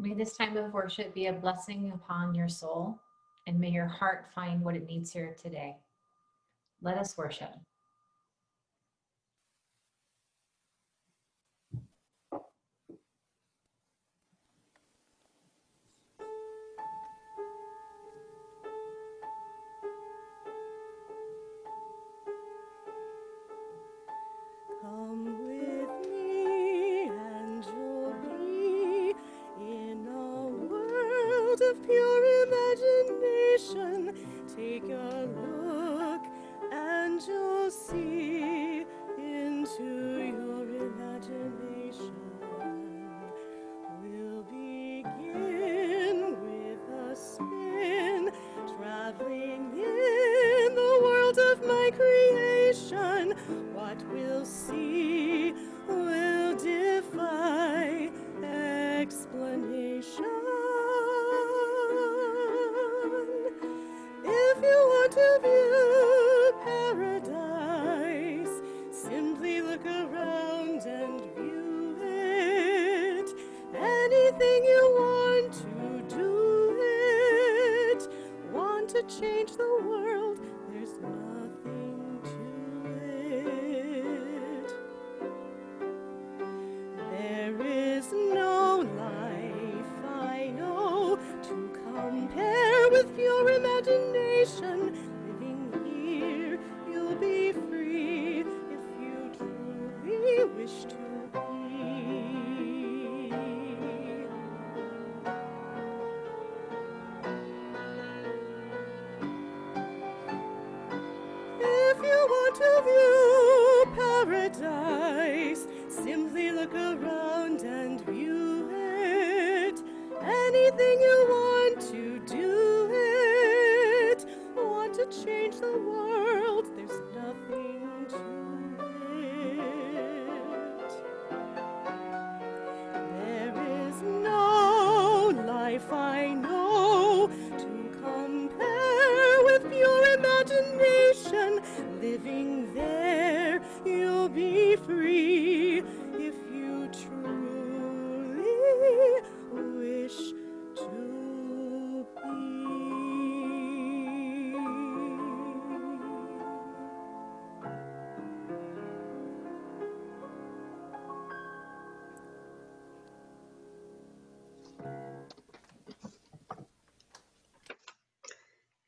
May this time of worship be a blessing upon your soul, and may your heart find what it needs here today. Let us worship. Come with me and you'll be in a world of pure imagination. Take a look and you'll see into your imagination. We'll begin with a spin, traveling in the world of my creation. What we'll see will defy explanation. If you want to view paradise, simply look around and view it. Anything you want to do it. Want to change the world, there's nothing to it. There is no life I know to compare with pure imagination. Living here, you'll be free if you truly wish to be. If you want to view paradise, simply look around and view it. Anything you want to do it. Want to change the world, there's nothing to it. There is no life I know to compare with pure imagination. Living there, you'll be free if you truly wish to be.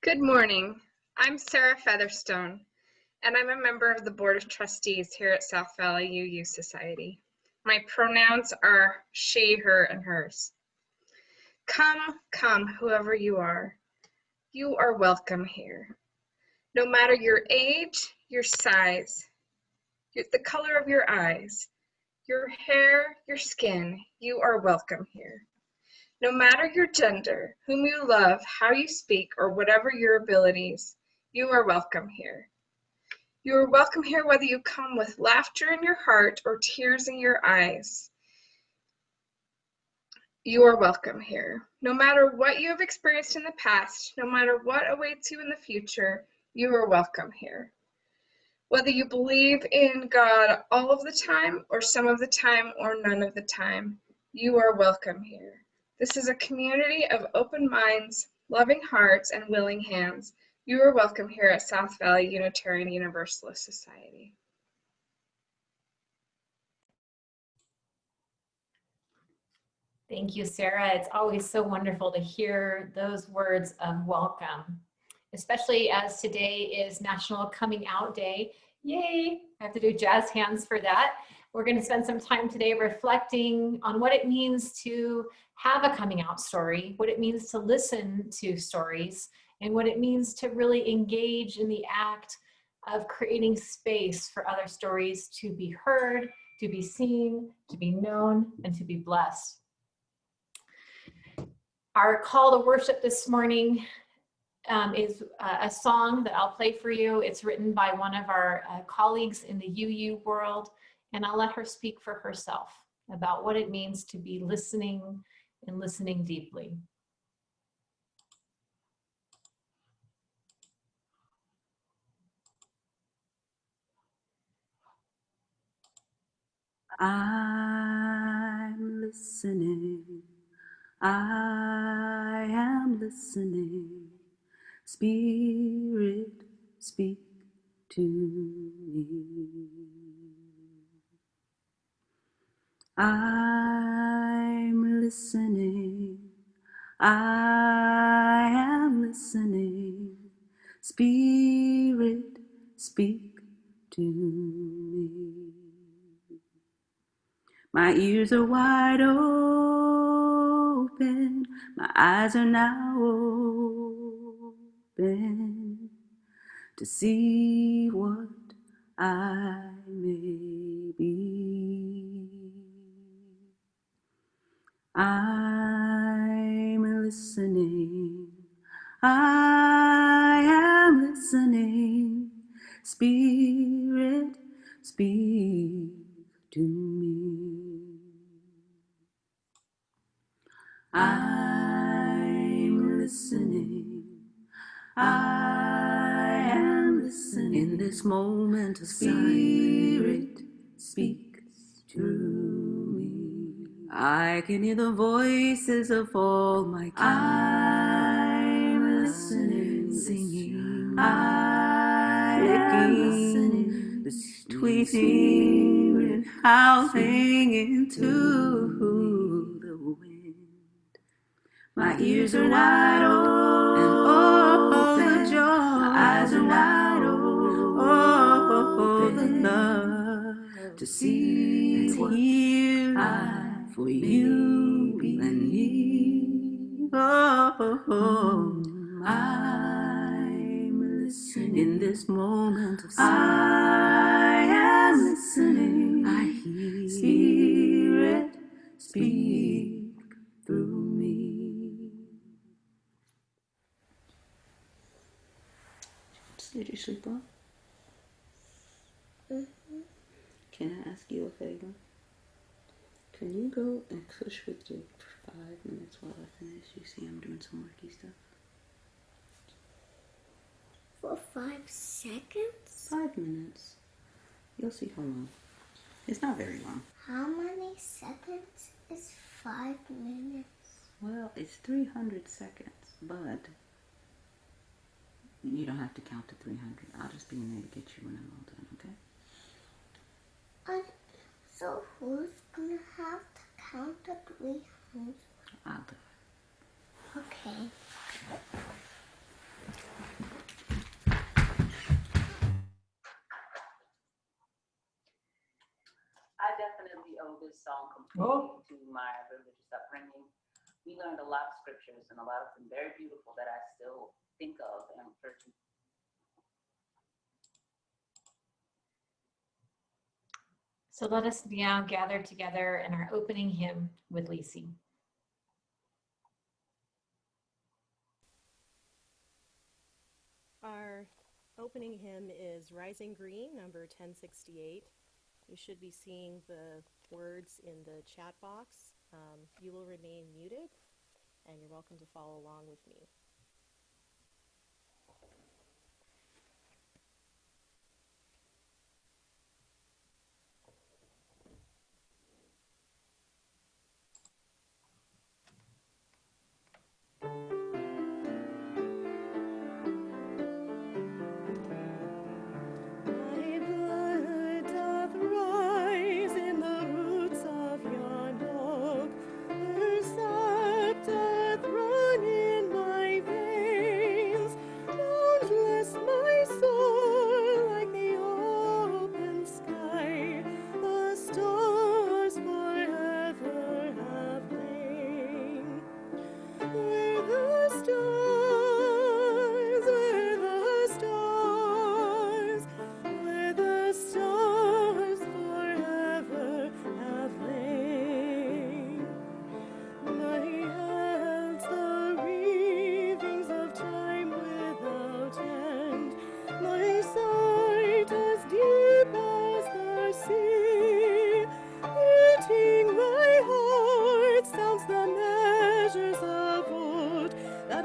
Good morning. I'm Sarah Featherstone, and I'm a member of the Board of Trustees here at South Valley UU Society. My pronouns are she, her, and hers. Come, whoever you are welcome here. No matter your age, your size, the color of your eyes, your hair, your skin, you are welcome here. No matter your gender, whom you love, how you speak, or whatever your abilities, you are welcome here. You are welcome here whether you come with laughter in your heart or tears in your eyes. You are welcome here. No matter what you have experienced in the past, no matter what awaits you in the future, you are welcome here. Whether you believe in God all of the time, or some of the time, or none of the time, you are welcome here. This is a community of open minds, loving hearts, and willing hands. You are welcome here at South Valley Unitarian Universalist Society. Thank you, Sarah. It's always so wonderful to hear those words of welcome, especially as today is National Coming Out Day. Yay! I have to do jazz hands for that. We're going to spend some time today reflecting on what it means to have a coming out story, what it means to listen to stories, and what it means to really engage in the act of creating space for other stories to be heard, to be seen, to be known, and to be blessed. Our call to worship this morning is a song that I'll play for you. It's written by one of our colleagues in the UU world, and I'll let her speak for herself about what it means to be listening and listening deeply. I'm listening I am listening. Spirit, speak to me. I'm listening. I am listening. Spirit, speak to me. My ears are wide open. My eyes are now open to see what I may be. I'm listening. I am listening. Spirit, speak to me. I'm listening. I am listening. In this moment of Spirit, speak through me. I can hear the voices of all my kind. I'm listening, singing. I am listening, the tweeting and howling into the wind. My ears are wide open, and oh, the joy. My eyes are wide open, oh, the love to see and to hear for you and me. Oh, I'm listening in this moment of silence. I am listening. I hear Spirit speak through me. Did you sleep well? Mm-hmm. Can I ask you a favor? Can you go and push with Jake for 5 minutes while I finish? You see I'm doing some worky stuff. For 5 seconds? 5 minutes. You'll see how long. It's not very long. How many seconds is 5 minutes? Well, it's 300 seconds, but you don't have to count to 300. I'll just be in there to get you when I'm all done, okay? So who's gonna have to count to 300? I'll do it. Okay. I definitely owe this song completely to my religious upbringing. We learned a lot of scriptures and a lot of them very beautiful that I still think of and refer to. So let us now gather together in our opening hymn with Lisi. Our opening hymn is Rising Green, number 1068. You should be seeing the words in the chat box. You will remain muted, and you're welcome to follow along with me. That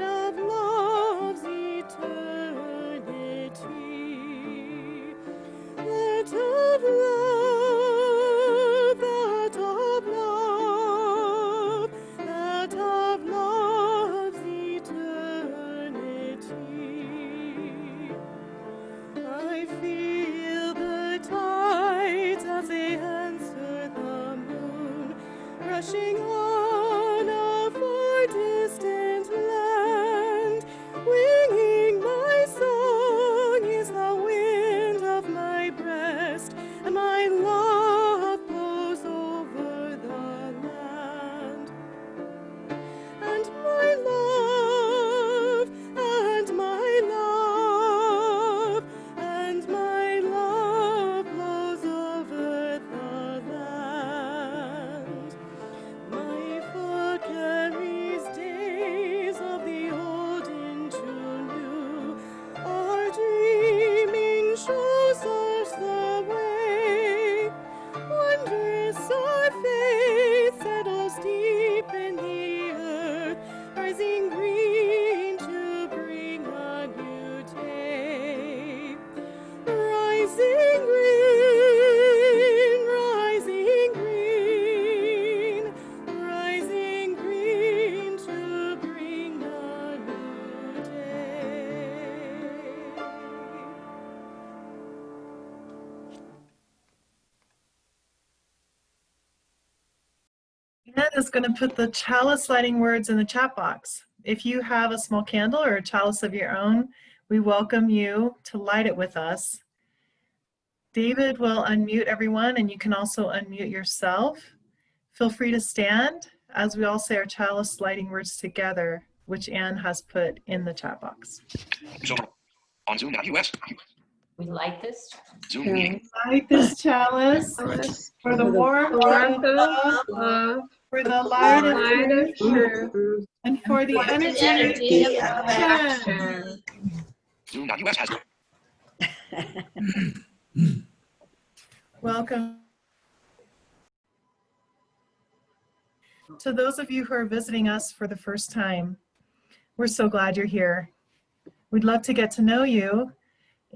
is going to put the chalice lighting words in the chat box. If you have a small candle or a chalice of your own, we welcome you to light it with us. David will unmute everyone, and you can also unmute yourself. Feel free to stand as we all say our chalice lighting words together, which Anne has put in the chat box. On Zoom.us. We light this. Zoom meeting. Light this chalice for the warmth of love, for the light of truth, and for the energy of action. Zoom.us has. Welcome. To those of you who are visiting us for the first time, we're so glad you're here. We'd love to get to know you,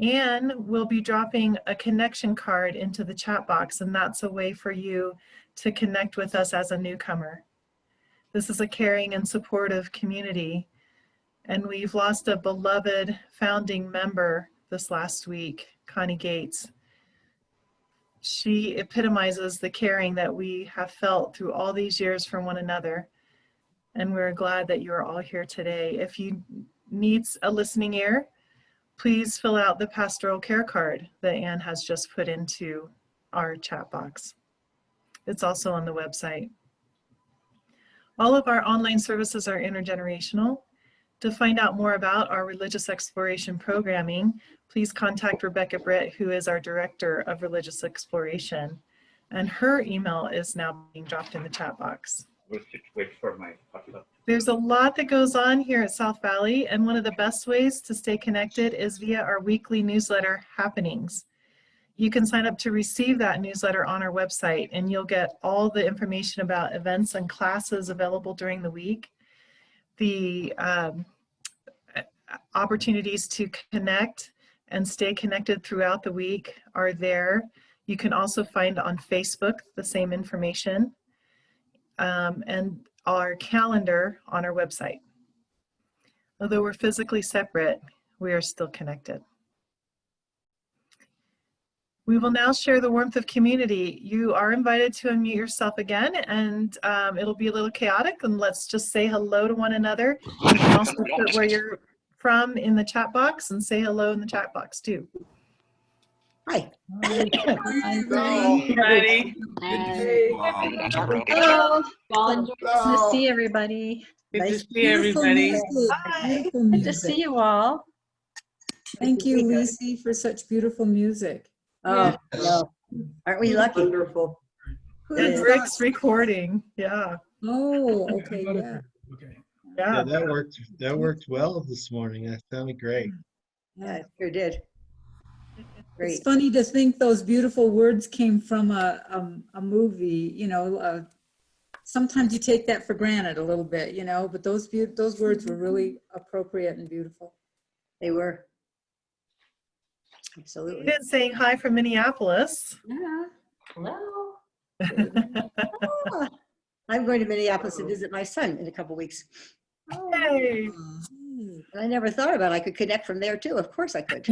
and we'll be dropping a connection card into the chat box, and that's a way for you to connect with us as a newcomer. This is a caring and supportive community, and we've lost a beloved founding member this last week, Connie Gates. She epitomizes the caring that we have felt through all these years from one another, and we're glad that you are all here today. If you need a listening ear, please fill out the pastoral care card that Anne has just put into our chat box. It's also on the website. All of our online services are intergenerational. To find out more about our religious exploration programming, please contact Rebecca Britt, who is our Director of Religious Exploration. And her email is now being dropped in the chat box. Wait for my button. There's a lot that goes on here at South Valley, and one of the best ways to stay connected is via our weekly newsletter, Happenings. You can sign up to receive that newsletter on our website, and you'll get all the information about events and classes available during the week. The opportunities to connect and stay connected throughout the week are there. You can also find on Facebook the same information, and our calendar on our website. Although we're physically separate, we are still connected. We will now share the warmth of community. You are invited to unmute yourself again, and it'll be a little chaotic, and let's just say hello to one another. You can also put where you're from in the chat box and say hello in the chat box too. Hi. Ready? Hello. Nice to see everybody. Good to see everybody. Hi. Good to see you all. Thank you, Lisi, for such beautiful music. Oh, no. Aren't we lucky? Wonderful. And Rick's recording. Yeah. Oh, okay. Yeah. Okay. Yeah. That worked well this morning. That sounded great. Yeah, it sure did. Great. It's funny to think those beautiful words came from a movie, you know. Sometimes you take that for granted a little bit, you know, but those words were really appropriate and beautiful. They were. Absolutely. Been saying hi from Minneapolis. Yeah. Hello. I'm going to Minneapolis to visit my son in a couple weeks. Hey. And I never thought about it. I could connect from there too. Of course I could.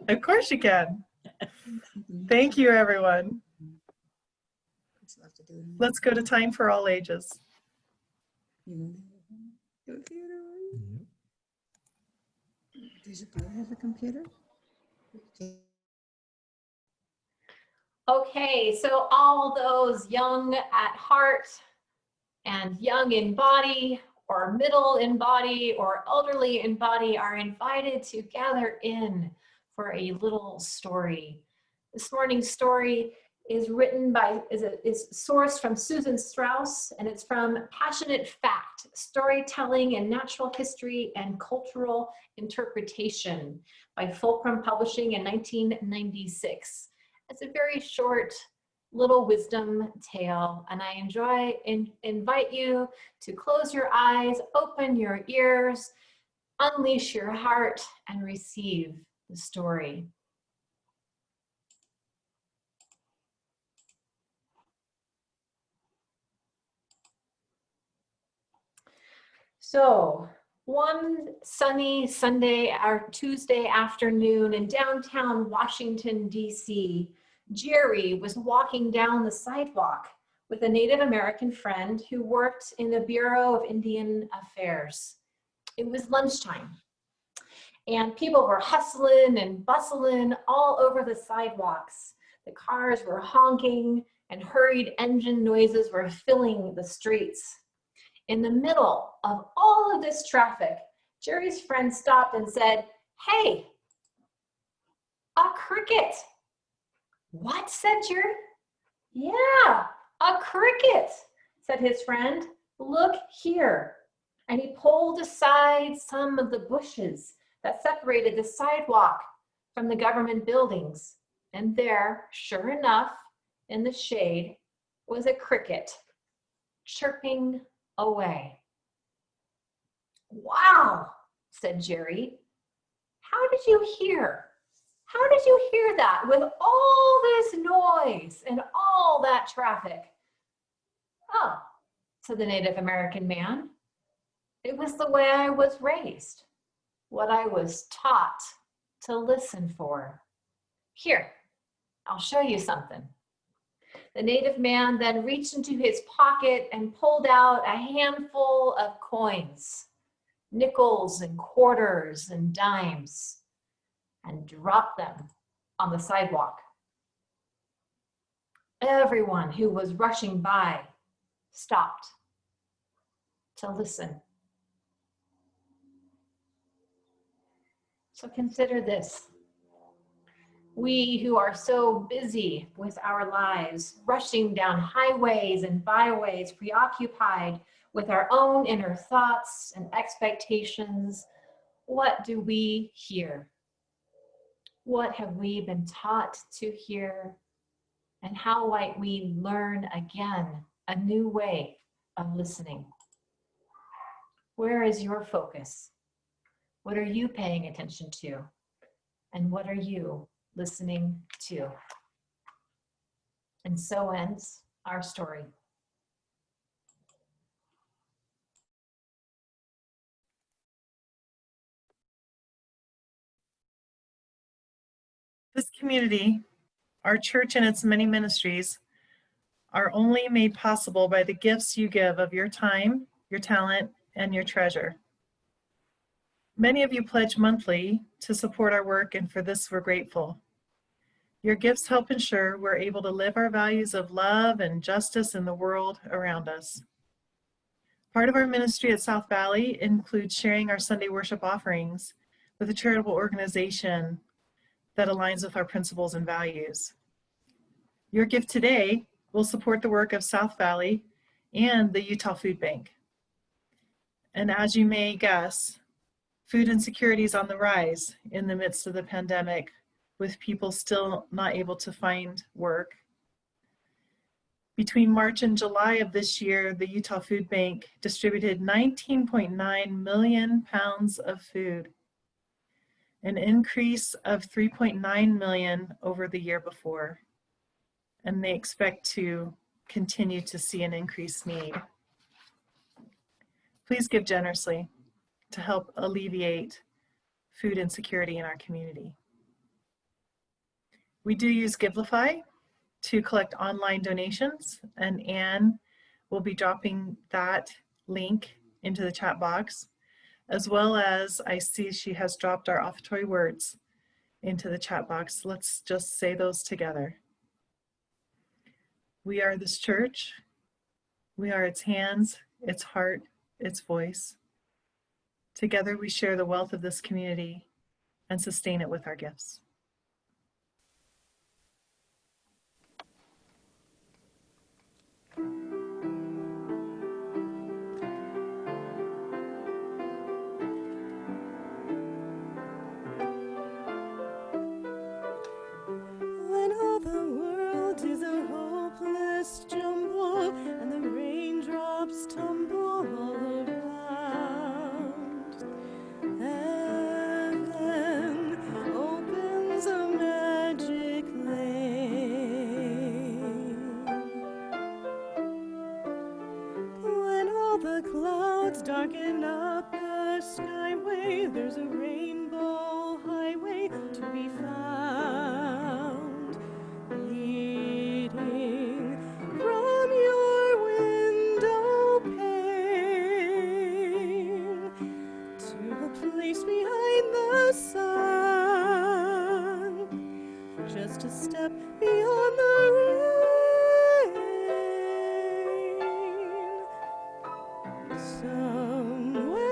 Of course you can. Thank you, everyone. Let's go to Time for All Ages. Does it have a computer? Okay, so all those young at heart and young in body or middle in body or elderly in body are invited to gather in for a little story. This morning's story is written by, is sourced from Susan Strauss, and it's from Passionate Fact, Storytelling in Natural History and Cultural Interpretation by Fulcrum Publishing in 1996. It's a very short little wisdom tale, and I invite you to close your eyes, open your ears, unleash your heart, and receive the story. So, one sunny Sunday or Tuesday afternoon in downtown Washington, D.C., Jerry was walking down the sidewalk with a Native American friend who worked in the Bureau of Indian Affairs. It was lunchtime, and people were hustling and bustling all over the sidewalks. The cars were honking, and hurried engine noises were filling the streets. In the middle of all of this traffic, Jerry's friend stopped and said, "Hey, a cricket." "What?" said Jerry. "Yeah, a cricket," said his friend. "Look here." And he pulled aside some of the bushes that separated the sidewalk from the government buildings. And there, sure enough, in the shade, was a cricket chirping away. "Wow," said Jerry. "How did you hear? How did you hear that with all this noise and all that traffic?" "Oh," said the Native American man, "it was the way I was raised, what I was taught to listen for. Here, I'll show you something." The Native man then reached into his pocket and pulled out a handful of coins, nickels and quarters and dimes, and dropped them on the sidewalk. Everyone who was rushing by stopped to listen. So consider this. We who are so busy with our lives, rushing down highways and byways, preoccupied with our own inner thoughts and expectations, what do we hear? What have we been taught to hear? And how might we learn again a new way of listening? Where is your focus? What are you paying attention to? And what are you listening to? And so ends our story. This community, our church and its many ministries, are only made possible by the gifts you give of your time, your talent, and your treasure. Many of you pledge monthly to support our work, and for this we're grateful. Your gifts help ensure we're able to live our values of love and justice in the world around us. Part of our ministry at South Valley includes sharing our Sunday worship offerings with a charitable organization that aligns with our principles and values. Your gift today will support the work of South Valley and the Utah Food Bank. And as you may guess, food insecurity is on the rise in the midst of the pandemic, with people still not able to find work. Between March and July of this year, the Utah Food Bank distributed 19.9 million pounds of food, an increase of 3.9 million over the year before. And they expect to continue to see an increased need. Please give generously to help alleviate food insecurity in our community. We do use Givelify to collect online donations, and Anne will be dropping that link into the chat box, as well as I see she has dropped our offertory words into the chat box. Let's just say those together. We are this church. We are its hands, its heart, its voice. Together we share the wealth of this community and sustain it with our gifts. When all the world is a hopeless jumble and the raindrops tumble all around, heaven opens a magic lane. When all the clouds darken up the skyway, there's a rainbow highway to be found, leading from your step beyond the rain. Somewhere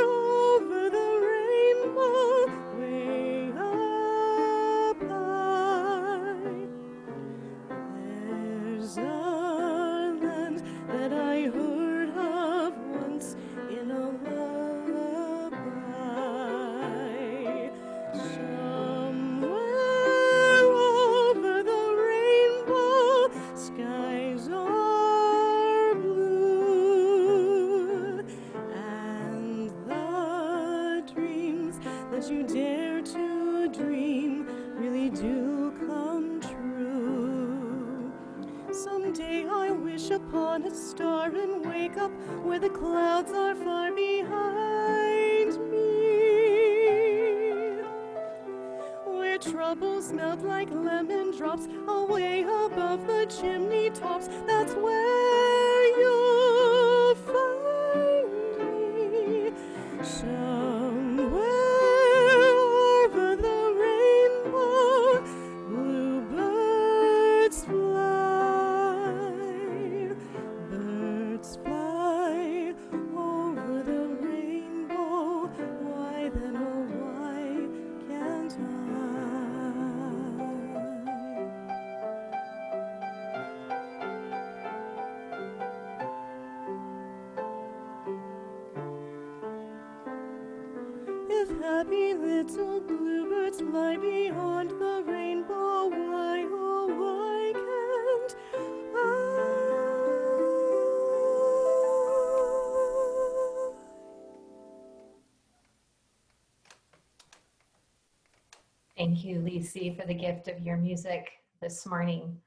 over the rainbow, way up high, there's a land that I heard of once in a lullaby. Somewhere over the rainbow, skies are blue, and the dreams that you dare to dream really do come true. Someday I wish upon a star and wake up where the clouds are far behind me, where troubles melt like lemon drops away above the chimney tops. That's where you'll find me, somewhere over the rainbow. Bluebirds fly, birds fly over the rainbow. Why then, oh why can't I? If happy little bluebirds fly beyond the rainbow, why, oh why can't I? Thank you, Lisi, for the gift of your music this morning.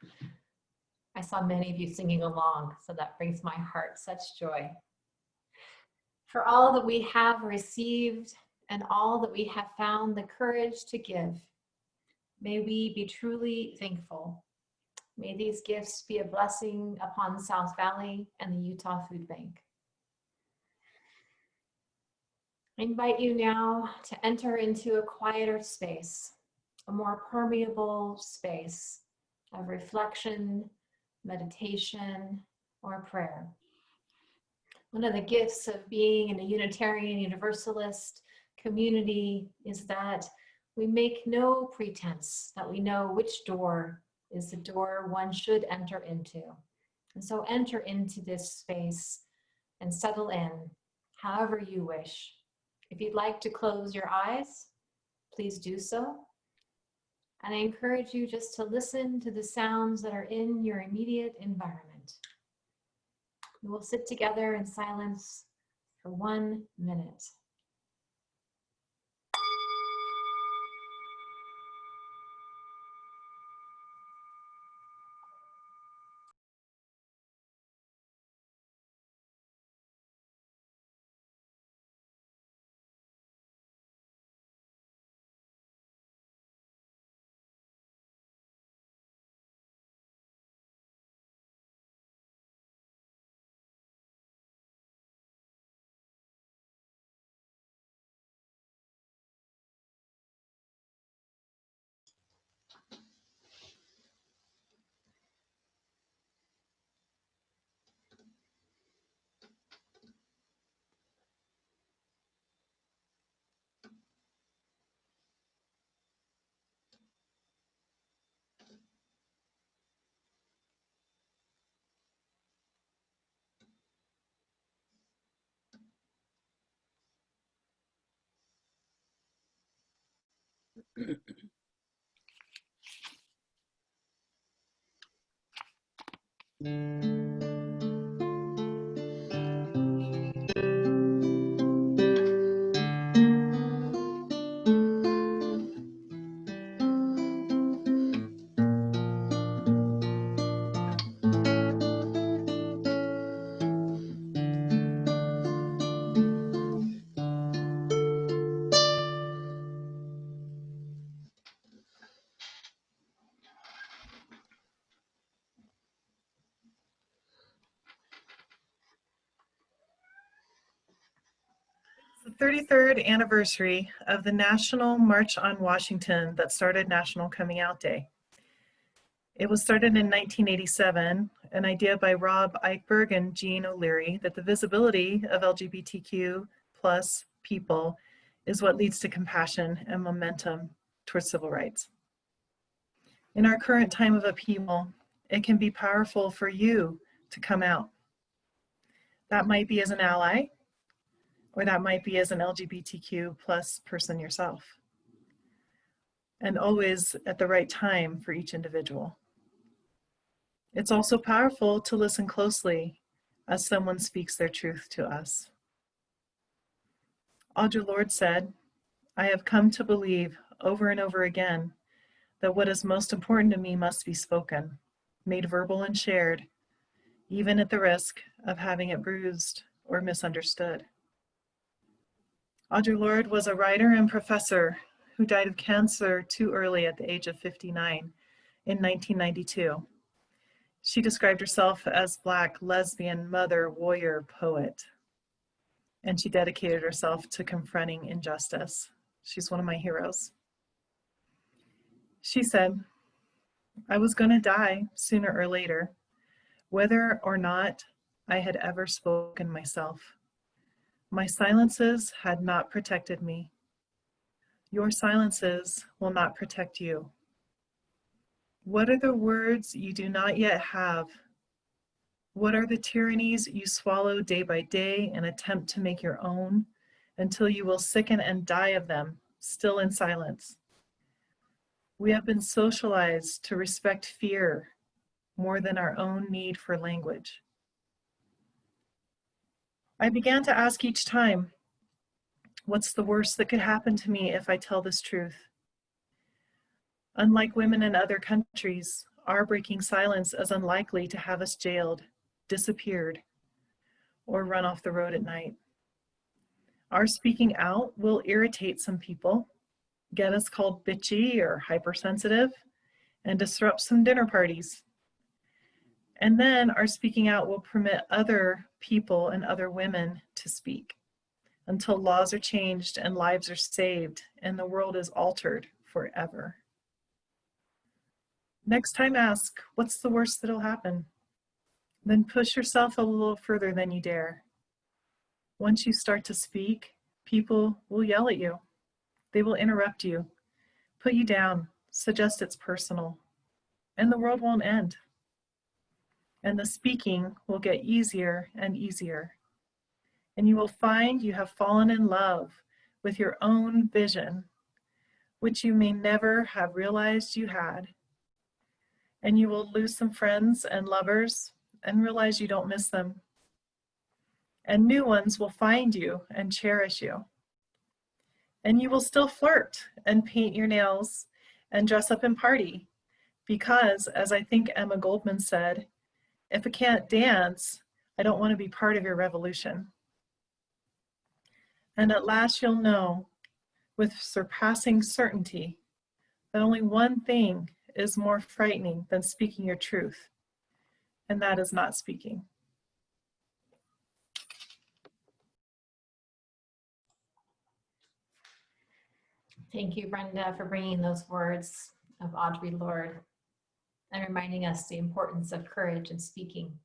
I saw many of you singing along, so that brings my heart such joy. For all that we have received and all that we have found the courage to give, may we be truly thankful. May these gifts be a blessing upon South Valley and the Utah Food Bank. I invite you now to enter into a quieter space, a more permeable space of reflection, meditation, or prayer. One of the gifts of being in a Unitarian Universalist community is that we make no pretense that we know which door is the door one should enter into. And so enter into this space and settle in however you wish. If you'd like to close your eyes, please do so. And I encourage you just to listen to the sounds that are in your immediate environment. We will sit together in silence for 1 minute. the 33rd anniversary of the National March on Washington that started National Coming Out Day. It was started in 1987, an idea by Rob Eichberg and Jean O'Leary that the visibility of LGBTQ plus people is what leads to compassion and momentum towards civil rights. In our current time of upheaval, it can be powerful for you to come out. That might be as an ally, or that might be as an LGBTQ plus person yourself. And always at the right time for each individual. It's also powerful to listen closely as someone speaks their truth to us. Audre Lorde said, "I have come to believe over and over again that what is most important to me must be spoken, made verbal and shared, even at the risk of having it bruised or misunderstood." Audre Lorde was a writer and professor who died of cancer too early at the age of 59 in 1992. She described herself as Black, lesbian, mother, warrior, poet, and she dedicated herself to confronting injustice. She's one of my heroes. She said, "I was going to die sooner or later, whether or not I had ever spoken myself. My silences had not protected me. Your silences will not protect you. What are the words you do not yet have? What are the tyrannies you swallow day by day and attempt to make your own until you will sicken and die of them, still in silence? We have been socialized to respect fear more than our own need for language." I began to ask each time, what's the worst that could happen to me if I tell this truth? Unlike women in other countries, our breaking silence is unlikely to have us jailed, disappeared, or run off the road at night. Our speaking out will irritate some people, get us called bitchy or hypersensitive, and disrupt some dinner parties. And then our speaking out will permit other people and other women to speak until laws are changed and lives are saved and the world is altered forever. Next time ask, what's the worst that'll happen? Then push yourself a little further than you dare. Once you start to speak, people will yell at you. They will interrupt you, put you down, suggest it's personal, and the world won't end. And the speaking will get easier and easier. And you will find you have fallen in love with your own vision, which you may never have realized you had. And you will lose some friends and lovers and realize you don't miss them. And new ones will find you and cherish you. And you will still flirt and paint your nails and dress up and party because, as I think Emma Goldman said, if I can't dance, I don't want to be part of your revolution. And at last you'll know with surpassing certainty that only one thing is more frightening than speaking your truth, and that is not speaking. Thank you, Brenda, for bringing those words of Audre Lorde and reminding us the importance of courage in speaking.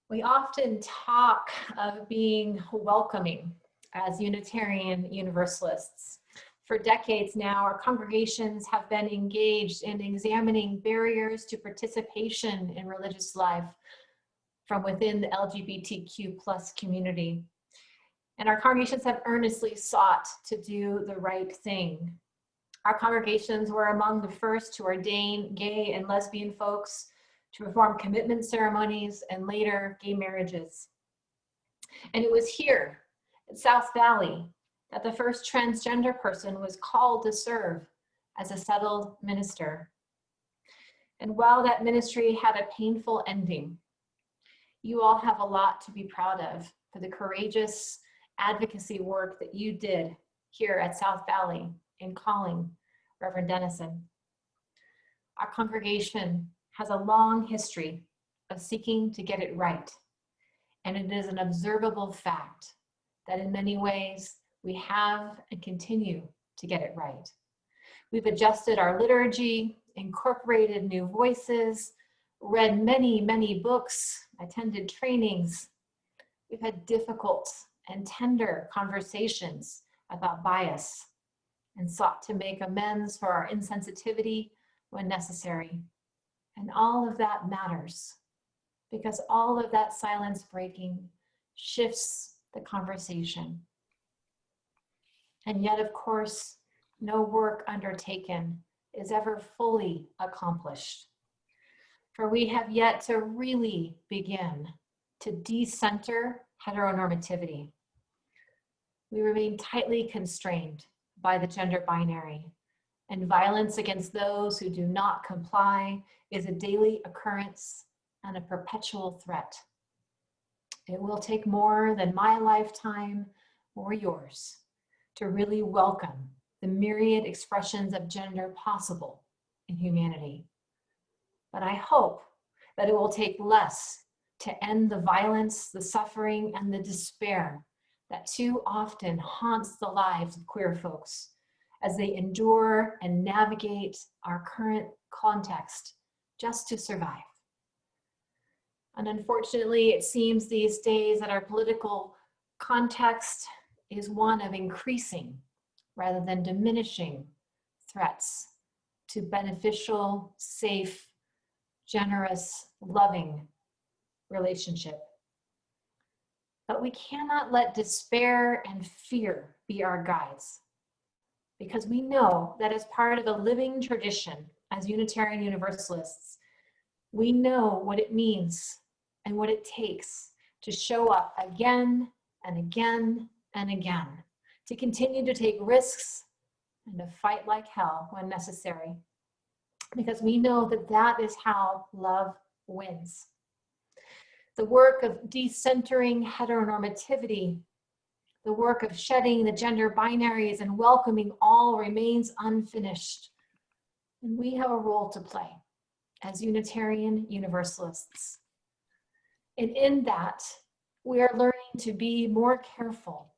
We often talk of being welcoming as Unitarian Universalists. For decades now, our congregations have been engaged in examining barriers to participation in religious life from within the LGBTQ plus community. And our congregations have earnestly sought to do the right thing. Our congregations were among the first to ordain gay and lesbian folks, to perform commitment ceremonies, and later gay marriages. And it was here at South Valley that the first transgender person was called to serve as a settled minister. And while that ministry had a painful ending, you all have a lot to be proud of for the courageous advocacy work that you did here at South Valley in calling Reverend Dennison. Our congregation has a long history of seeking to get it right And it is an observable fact that in many ways we have and continue to get it right. We've adjusted our liturgy, incorporated new voices, read many, many books, attended trainings. We've had difficult and tender conversations about bias and sought to make amends for our insensitivity when necessary. And all of that matters because all of that silence breaking shifts the conversation. And yet, of course, no work undertaken is ever fully accomplished. For we have yet to really begin to decenter heteronormativity. We remain tightly constrained by the gender binary, and violence against those who do not comply is a daily occurrence and a perpetual threat. It will take more than my lifetime or yours to really welcome the myriad expressions of gender possible in humanity. But I hope that it will take less to end the violence, the suffering, and the despair that too often haunts the lives of queer folks as they endure and navigate our current context just to survive. And unfortunately, it seems these days that our political context is one of increasing rather than diminishing threats to beneficial, safe, generous, loving relationship. But we cannot let despair and fear be our guides, because we know that as part of a living tradition as Unitarian Universalists, we know what it means and what it takes to show up again and again and again, to continue to take risks and to fight like hell when necessary, because we know that that is how love wins. The work of decentering heteronormativity, the work of shedding the gender binaries and welcoming all remains unfinished. And we have a role to play as Unitarian Universalists. And in that, we are learning to be more careful,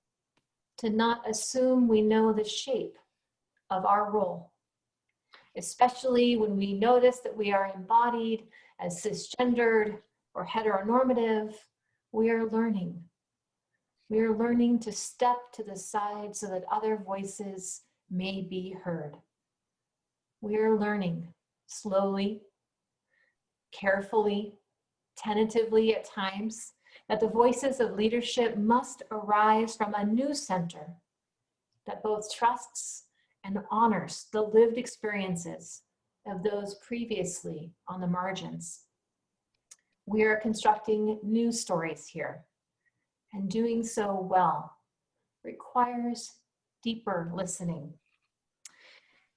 to not assume we know the shape of our role, especially when we notice that we are embodied as cisgendered or heteronormative. We are learning. We are learning to step to the side so that other voices may be heard. We are learning slowly, carefully, tentatively at times, that the voices of leadership must arise from a new center that both trusts and honors the lived experiences of those previously on the margins. We are constructing new stories here, and doing so well requires deeper listening.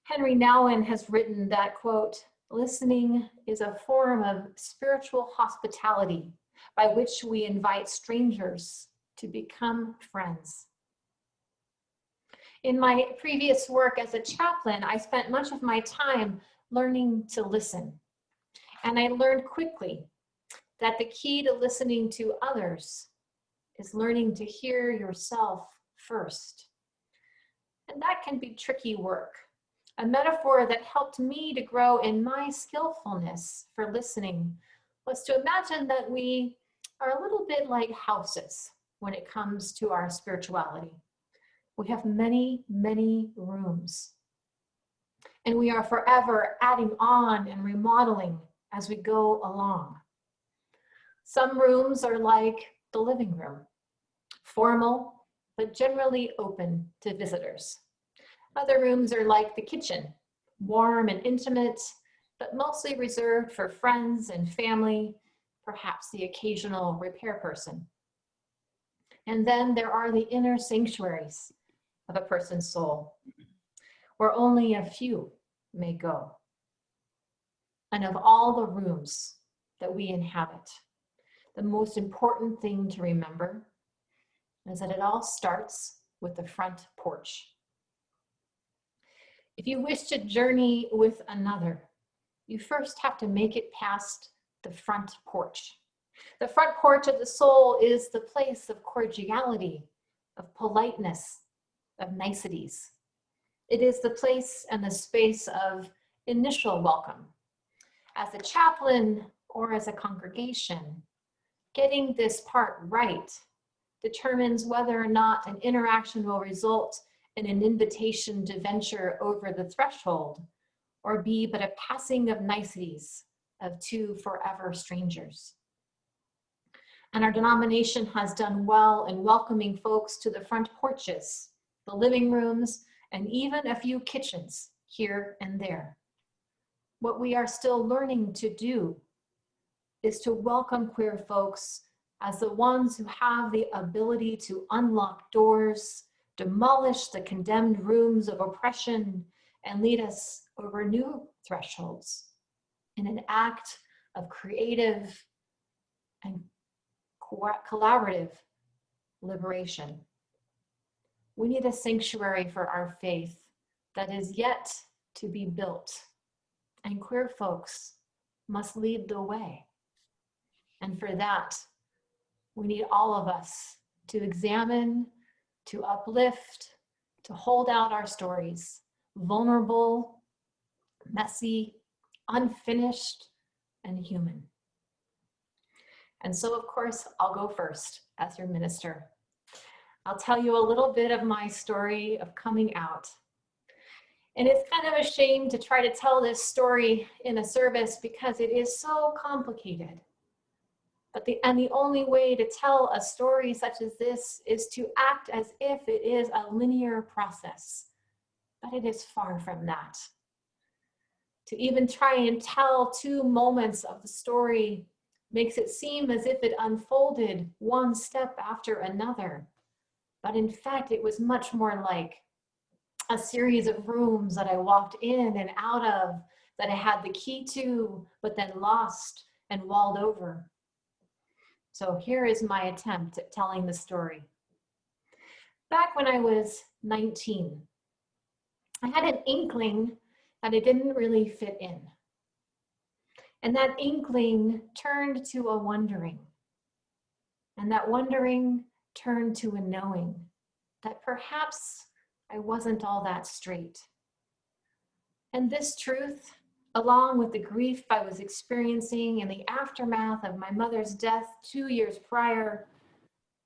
Henry Nouwen has written that, quote, "Listening is a form of spiritual hospitality by which we invite strangers to become friends." In my previous work as a chaplain, I spent much of my time learning to listen. And I learned quickly that the key to listening to others is learning to hear yourself first. And that can be tricky work. A metaphor that helped me to grow in my skillfulness for listening was to imagine that we are a little bit like houses when it comes to our spirituality. We have many, many rooms, and we are forever adding on and remodeling as we go along. Some rooms are like the living room, formal, but generally open to visitors. Other rooms are like the kitchen, warm and intimate, but mostly reserved for friends and family, perhaps the occasional repair person. And then there are the inner sanctuaries of a person's soul, where only a few may go. And of all the rooms that we inhabit, the most important thing to remember is that it all starts with the front porch. If you wish to journey with another, you first have to make it past the front porch. The front porch of the soul is the place of cordiality, of politeness, of niceties. It is the place and the space of initial welcome. As a chaplain or as a congregation, getting this part right determines whether or not an interaction will result in an invitation to venture over the threshold or be but a passing of niceties of two forever strangers. And our denomination has done well in welcoming folks to the front porches, the living rooms, and even a few kitchens here and there. What we are still learning to do is to welcome queer folks as the ones who have the ability to unlock doors, demolish the condemned rooms of oppression, and lead us over new thresholds in an act of creative and collaborative liberation. We need a sanctuary for our faith that is yet to be built, and queer folks must lead the way. And for that, we need all of us to examine, to uplift, to hold out our stories, vulnerable, messy, unfinished, and human. And so, of course, I'll go first as your minister. I'll tell you a little bit of my story of coming out. And it's kind of a shame to try to tell this story in a service because it is so complicated. But the only way to tell a story such as this is to act as if it is a linear process. But it is far from that. To even try and tell two moments of the story makes it seem as if it unfolded one step after another. But in fact, it was much more like a series of rooms that I walked in and out of, that I had the key to, but then lost and walled over. So here is my attempt at telling the story. Back when I was 19, I had an inkling that I didn't really fit in. And that inkling turned to a wondering. And that wondering turned to a knowing that perhaps I wasn't all that straight. And this truth, along with the grief I was experiencing in the aftermath of my mother's death 2 years prior,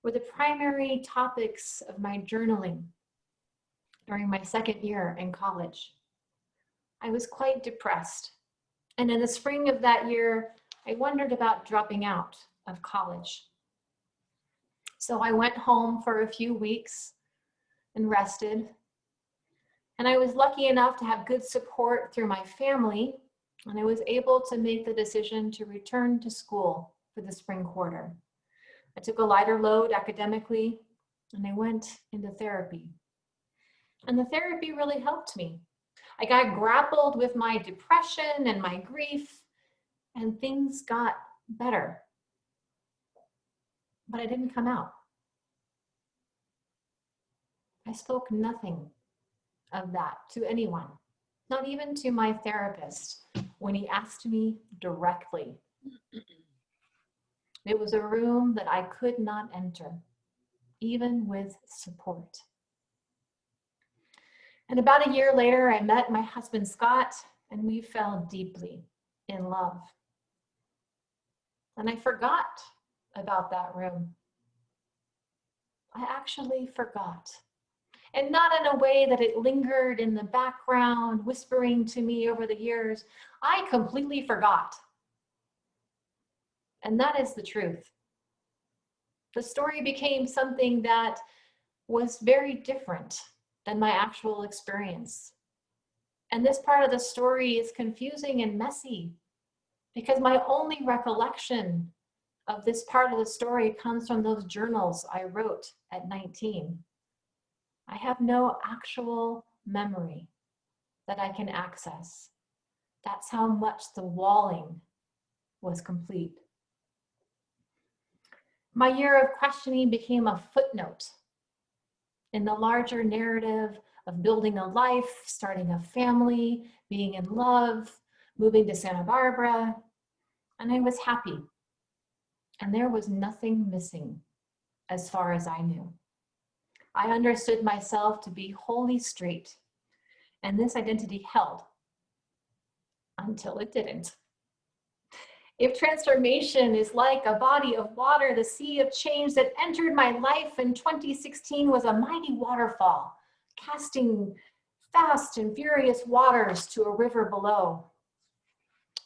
were the primary topics of my journaling during my second year in college. I was quite depressed. And in the spring of that year, I wondered about dropping out of college. So I went home for a few weeks and rested. And I was lucky enough to have good support through my family, and I was able to make the decision to return to school for the spring quarter. I took a lighter load academically, and I went into therapy. And the therapy really helped me. I grappled with my depression and my grief, and things got better. But I didn't come out. I spoke nothing of that to anyone, not even to my therapist when he asked me directly. It was a room that I could not enter, even with support. And about a year later, I met my husband, Scott, and we fell deeply in love. And I forgot about that room. I actually forgot. And not in a way that it lingered in the background, whispering to me over the years. I completely forgot. And that is the truth. The story became something that was very different than my actual experience. And this part of the story is confusing and messy because my only recollection of this part of the story comes from those journals I wrote at 19. I have no actual memory that I can access. That's how much the walling was complete. My year of questioning became a footnote in the larger narrative of building a life, starting a family, being in love, moving to Santa Barbara, and I was happy. and there was nothing missing as far as I knew. I understood myself to be wholly straight, and this identity held until it didn't. If transformation is like a body of water, the sea of change that entered my life in 2016 was a mighty waterfall, casting fast and furious waters to a river below.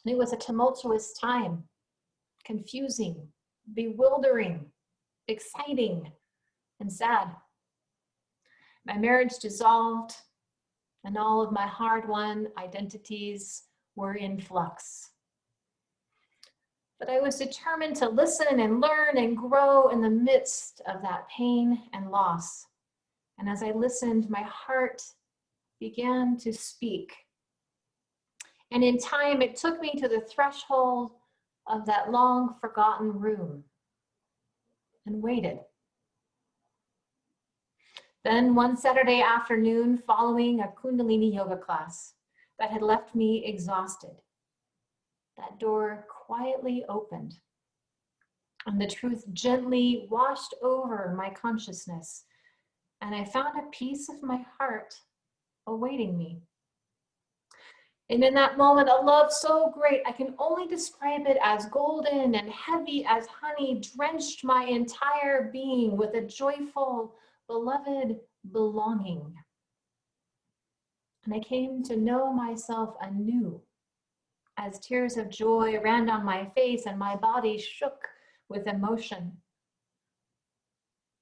And it was a tumultuous time, confusing, bewildering, exciting, and sad. My marriage dissolved, and all of my hard-won identities were in flux. But I was determined to listen and learn and grow in the midst of that pain and loss. And as I listened, my heart began to speak. And in time, it took me to the threshold of that long forgotten room and waited. Then one Saturday afternoon, following a Kundalini yoga class that had left me exhausted, that door quietly opened, and the truth gently washed over my consciousness, and I found a piece of my heart awaiting me. And in that moment, a love so great, I can only describe it as golden and heavy as honey, drenched my entire being with a joyful, beloved belonging. And I came to know myself anew as tears of joy ran down my face and my body shook with emotion.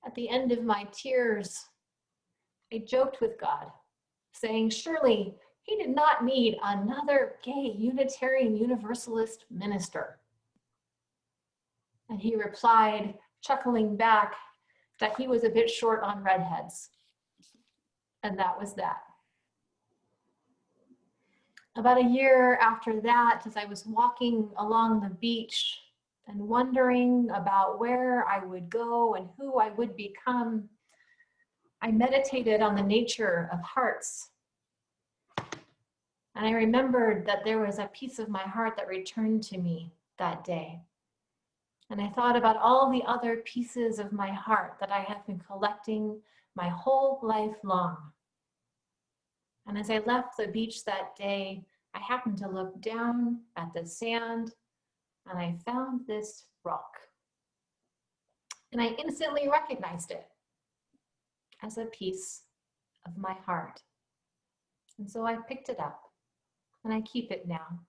At the end of my tears, I joked with God, saying, surely he did not need another gay Unitarian Universalist minister. And he replied, chuckling back, that he was a bit short on redheads. And that was that. About a year after that, as I was walking along the beach and wondering about where I would go and who I would become, I meditated on the nature of hearts. And I remembered that there was a piece of my heart that returned to me that day. And I thought about all the other pieces of my heart that I have been collecting my whole life long. And as I left the beach that day, I happened to look down at the sand and I found this rock. And I instantly recognized it as a piece of my heart. And so I picked it up and I keep it now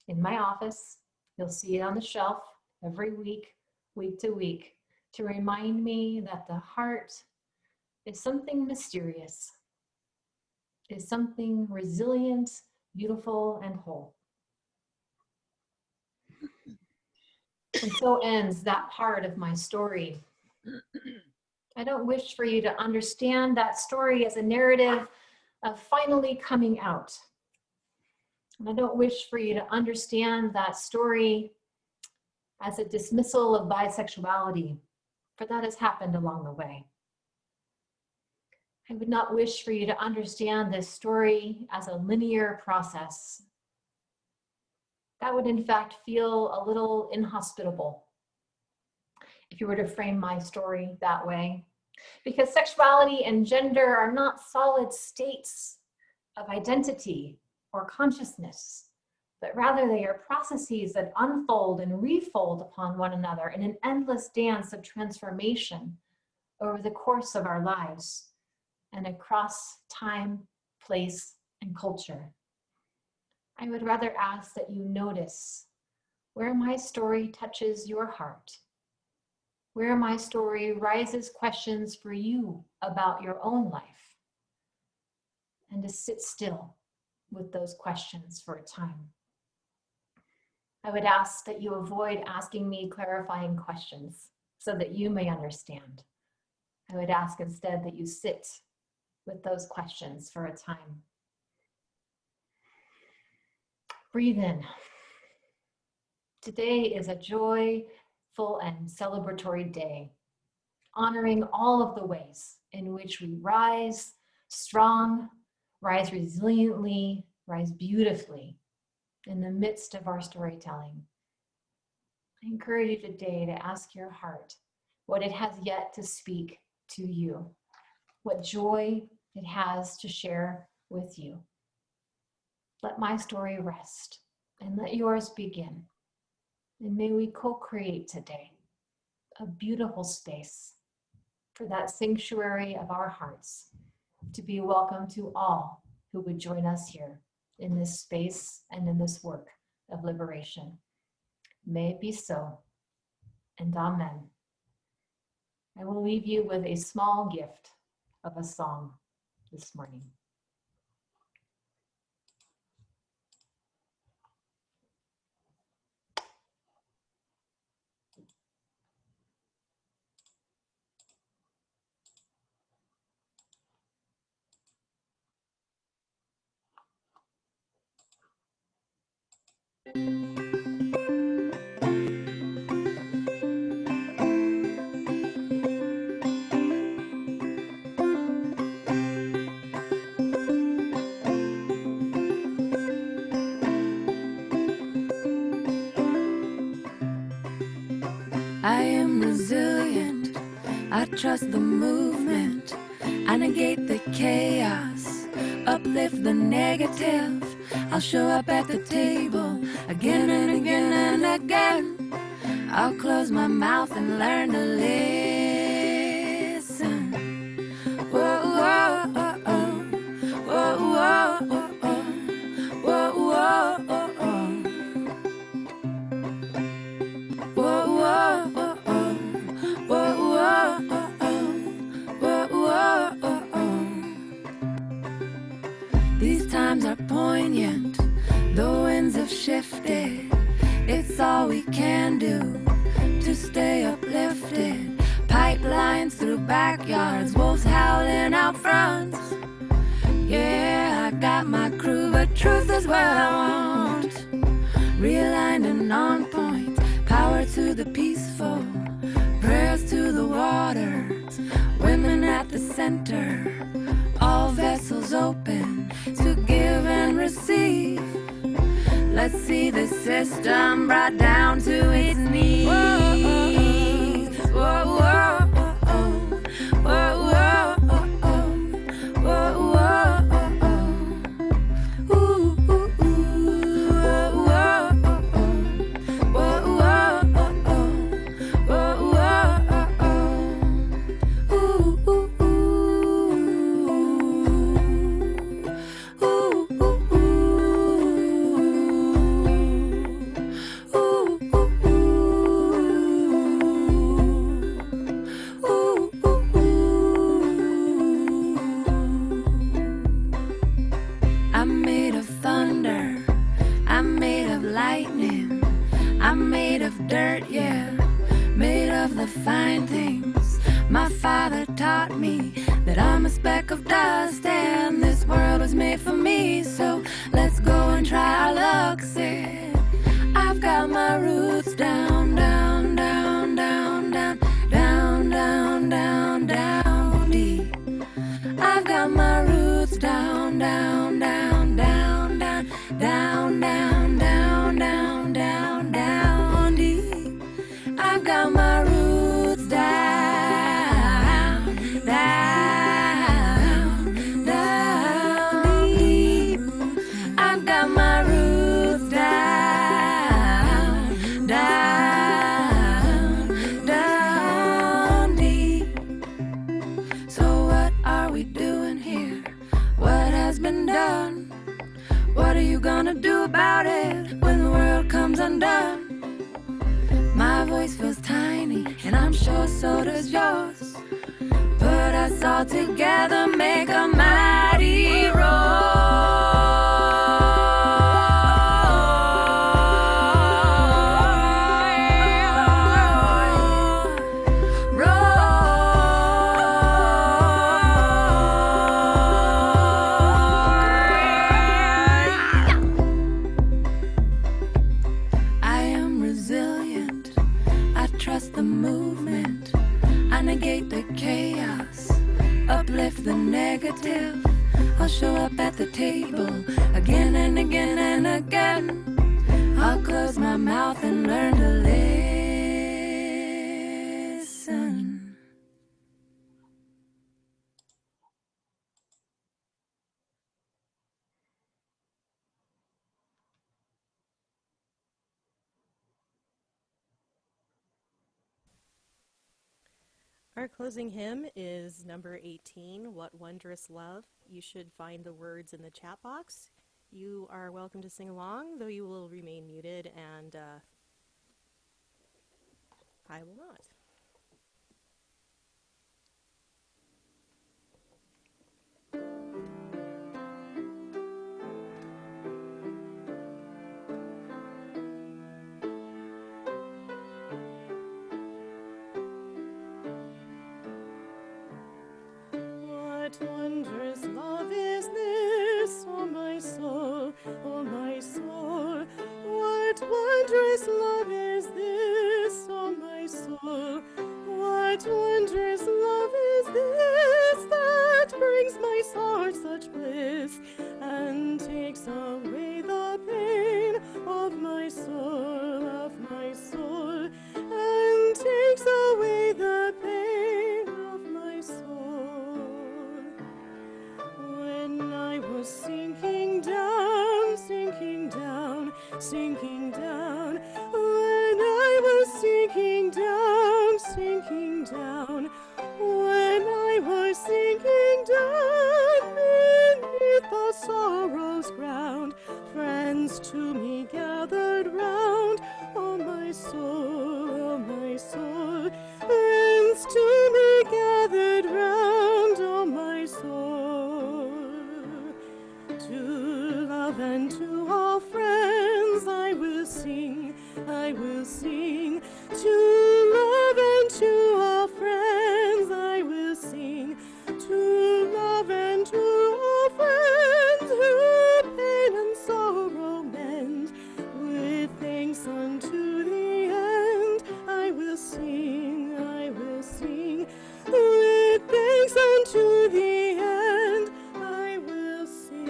in my office. You'll see it on the shelf every week, week to week, to remind me that the heart is something mysterious, is something resilient, beautiful, and whole. And so ends that part of my story. I don't wish for you to understand that story as a narrative of finally coming out. And I don't wish for you to understand that story as a dismissal of bisexuality, for that has happened along the way. I would not wish for you to understand this story as a linear process. That would in fact feel a little inhospitable if you were to frame my story that way, because sexuality and gender are not solid states of identity or consciousness, but rather they are processes that unfold and refold upon one another in an endless dance of transformation over the course of our lives and across time, place, and culture. I would rather ask that you notice where my story touches your heart, where my story raises questions for you about your own life, and to sit still with those questions for a time. I would ask that you avoid asking me clarifying questions so that you may understand. I would ask instead that you sit with those questions for a time. Breathe in. Today is a joyful and celebratory day, honoring all of the ways in which we rise strong, rise resiliently, rise beautifully in the midst of our storytelling. I encourage you today to ask your heart what it has yet to speak to you, what joy it has to share with you. Let my story rest and let yours begin. And may we co-create today a beautiful space for that sanctuary of our hearts to be welcome to all who would join us here in this space and in this work of liberation. May it be so, and amen. I will leave you with a small gift of a song this morning. I am resilient, I trust the movement, I negate the chaos, uplift the negative. I'll show up at the table again and again and again. I'll close my mouth and learn to listen. Whoa, whoa, oh, oh. Whoa, whoa, oh, oh. Whoa, whoa, oh, oh. Whoa, whoa, oh, oh. Whoa, whoa, oh, oh. Whoa, whoa, oh, oh. These times are poignant, the winds have shifted. It's all we can do to stay uplifted. Pipelines through backyards, wolves howling out fronts. Yeah, I got my crew, but truth is what I want. Realigned and on point, power to the peaceful, prayers to the waters, women at the center, all vessels open to give and receive. Let's see the system brought down to its knees. Whoa, whoa, oh, oh. Whoa, whoa, oh, oh. Whoa, whoa, oh, oh. Ooh, ooh, ooh. Whoa, whoa, oh, oh. Whoa, whoa, oh, oh. Whoa, whoa, oh, oh. Ooh, ooh, ooh. Ooh, ooh, ooh. I'm made of thunder, I'm made of lightning, I'm made of dirt, yeah, made of the fine things. My father taught me that I'm a speck of dust and this world was made for me. So let's go and try our luck, see. I've got my roots down, down, down, down, down, down, down, down, down deep. I've got my roots down, down, down, down, down, down, down, down, down, down, down deep. I've got my roots down, down, down deep. I've got my roots down, down, down deep. So what are we doing here? What has been done? What are you gonna do about it when the world comes undone? My voice feels tiny, and I'm sure so does yours. Put us all together, make a mighty I am resilient, I trust the movement, I negate the chaos, uplift the negative. I'll show up at the table again and again and again. I'll close my mouth and learn to listen. Our closing hymn is number 18, What Wondrous Love. You should find the words in the chat box. You are welcome to sing along, though you will remain muted, and I will not. What wondrous love is this, oh my soul, oh my soul. What wondrous love is this, oh my soul. What wondrous love is this that brings my soul such bliss and takes away the pain of my soul, and takes away the pain of my soul. When I was sinking down, sinking down, sinking down, when I was sinking down, sinking down, when I was sinking down beneath the sorrow's ground, friends to me gathered round, oh my soul, friends to me gathered round, oh my soul. To love and to all friends I will sing, I will sing. To love and to all friends I will sing. To love and to all friends who pain and sorrow mend, with thanks unto the end I will sing, I will sing. With thanks unto the end I will sing.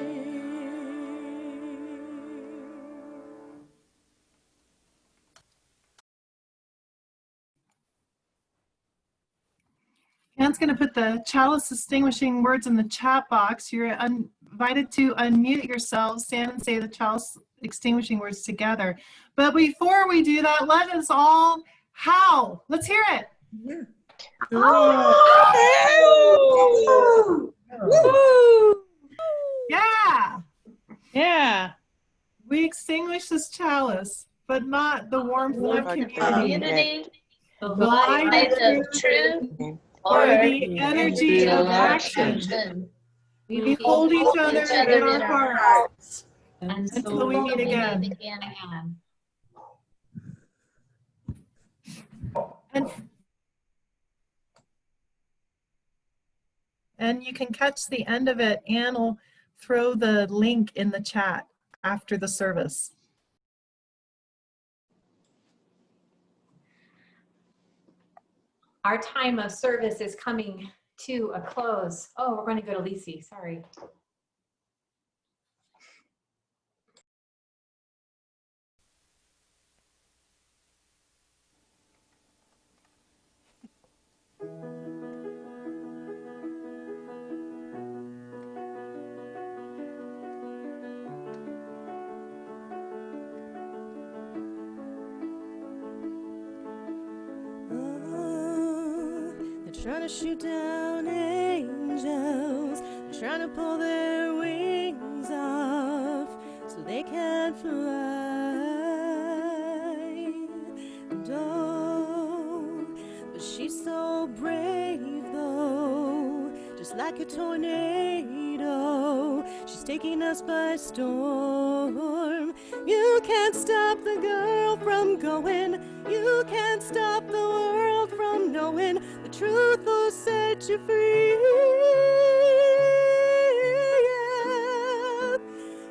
Anne's going to put the chalice distinguishing words in the chat box. You're invited to unmute yourselves, stand and say the chalice extinguishing words together. But before we do that, let us all howl. Let's hear it. Yeah. Yeah. Yeah. We extinguish this chalice, but not the warmth of community, the the light of truth, or the energy of action. We hold each other in our hearts until we meet again. And you can catch the end of it. Anne will throw the link in the chat after the service. Our time of service is coming to a close. Oh, we're going to go to Lisi, sorry. They're trying to shoot down angels. They're trying to pull their wings off so they can fly. And oh, but she's so brave though, just like a tornado. She's taking us by storm. You can't stop the girl from going. You can't stop the world from knowing. The truth will set you free. Yeah.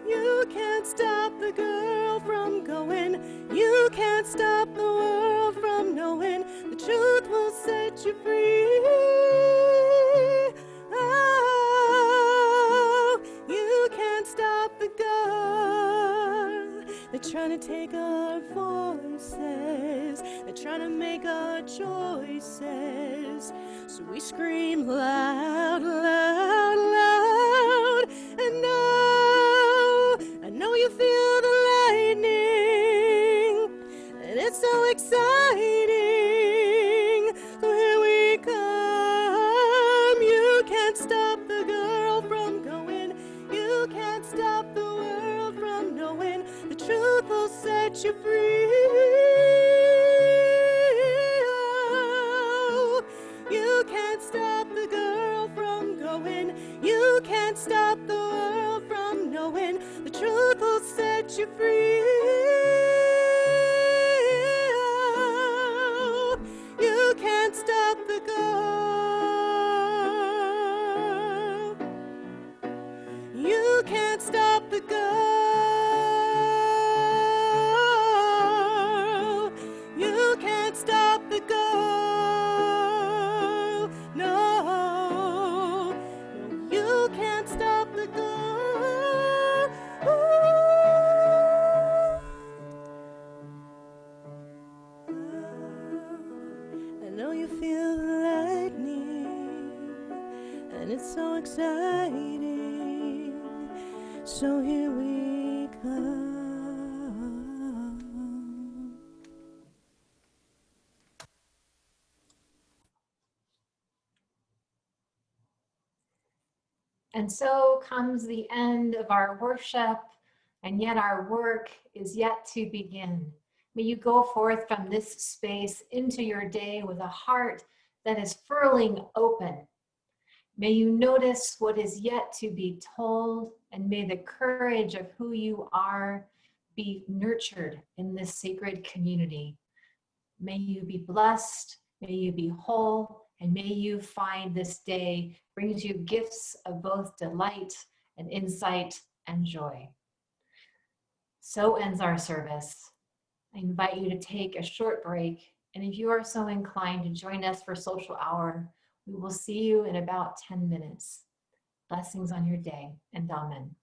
You can't stop the girl from going. You can't stop the world from knowing. The truth will set you free. Oh, you can't stop the girl. They're trying to take our voices. They're trying to make our choices. So we scream loud, loud, loud. And now, I know you feel the lightning. And it's so exciting. So here we come. You can't stop the girl from going. You can't stop the world from knowing. The truth will set you free. Oh, you can't stop the girl from going. You can't stop the world from knowing. The truth will set you free. Oh, you can't stop the girl. You can't stop the girl. You can't stop the girl. No, no, you can't stop the girl. I know you feel the lightning, and it's so exciting. So here we come. And so comes the end of our worship, and yet our work is yet to begin. May you go forth from this space into your day with a heart that is furling open. May you notice what is yet to be told, and may the courage of who you are be nurtured in this sacred community. May you be blessed, may you be whole, and may you find this day brings you gifts of both delight and insight and joy. So ends our service. I invite you to take a short break, and if you are so inclined to join us for social hour, we will see you in about 10 minutes. Blessings on your day, and amen.